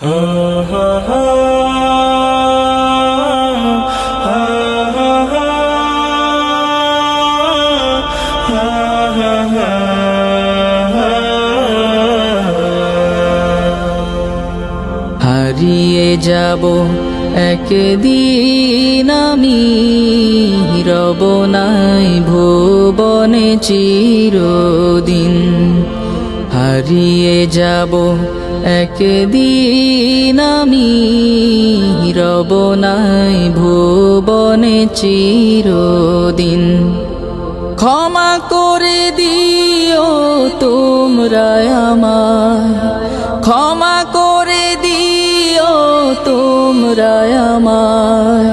হারিয়ে যাব একদিন আমি, রব নাই ভুবনে চিরদিন। হারিয়ে যাব একদিন আমি, রব নাই ভুবনে চিরদিন। ক্ষমা করে দিও তোমরা আমায়, ক্ষমা করে দিও তোমরা আমায়,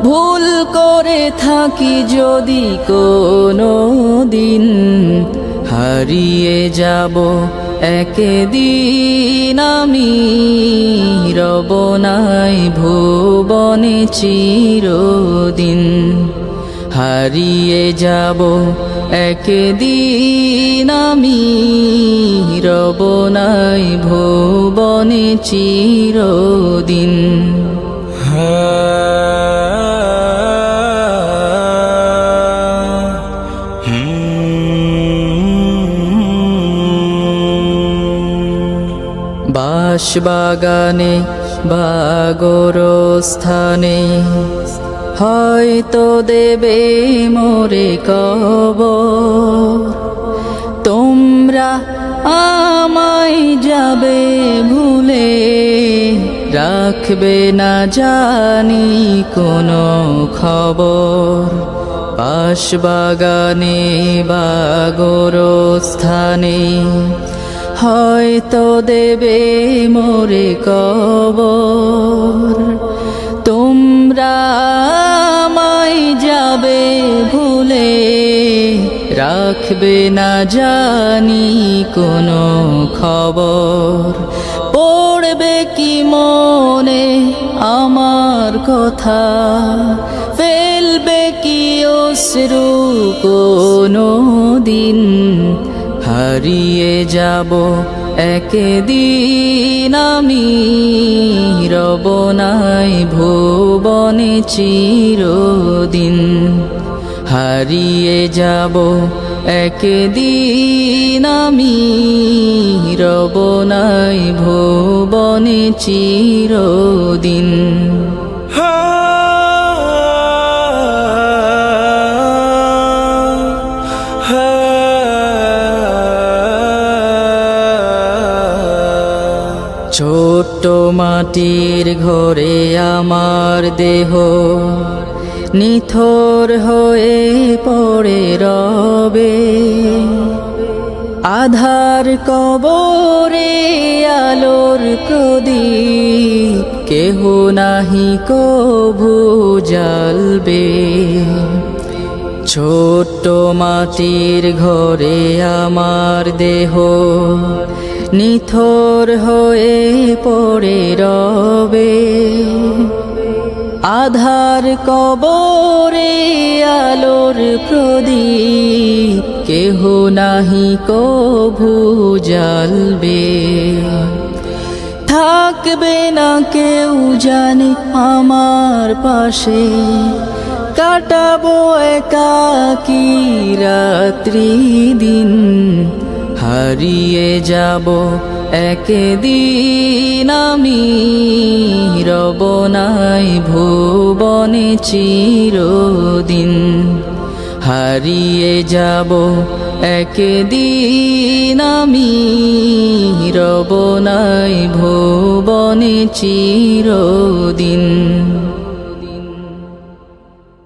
ভুল করে থাকি যদি কোনো দিন। হারিয়ে যাব একদিন আমি, রব নাই ভুবনে চিরদিন। হারিয়ে যাব একদিন আমি, রব নাই ভুবনে চিরদিন। বাঁশবাগানে বা গোরস্থানে হয়তো দেবে মোরে কবর। তোমরা আমায় যাবে ভুলে, রাখবে না জানি কোনো খবর। বাঁশবাগানে বা গোরস্থানে হয়তো দেবে মোরে কবর। তোমরা আমায় যাবে ভুলে, রাখবে না জানি কোনো খবর। পড়বে কি মনে আমার কথা, ফেলবে কি অশ্রু কোনো দিন। হারিয়ে যাব একদিন আমি, রব নাই ভুবনে চিরদিন। হারিয়ে যাব একদিন আমি, রব নাই ভুবনে চিরদিন। ছোট্ট মাটির ঘরে আমার দেহ নিথর হয়ে পড়ে রবে। আধার কবরে আলোর প্রদীপ কেহ নাহি কভু জ্বালবে। ছোট্ট মাটির ঘরে আমার দেহ নিথর হয়ে পড়ে রবে। আধার কবরে আলোর প্রদীপ কেহ নাহি কভু জ্বালবে। থাকবে না কেউ জানে আমার পাশে, কাটাবো একাকী রাত্রি দিন। হারিয়ে যাব একদিন আমি, রব নাই ভুবনে চিরদিন। হারিয়ে যাব একদিন আমি, রব নাই ভুবনে চিরদিন।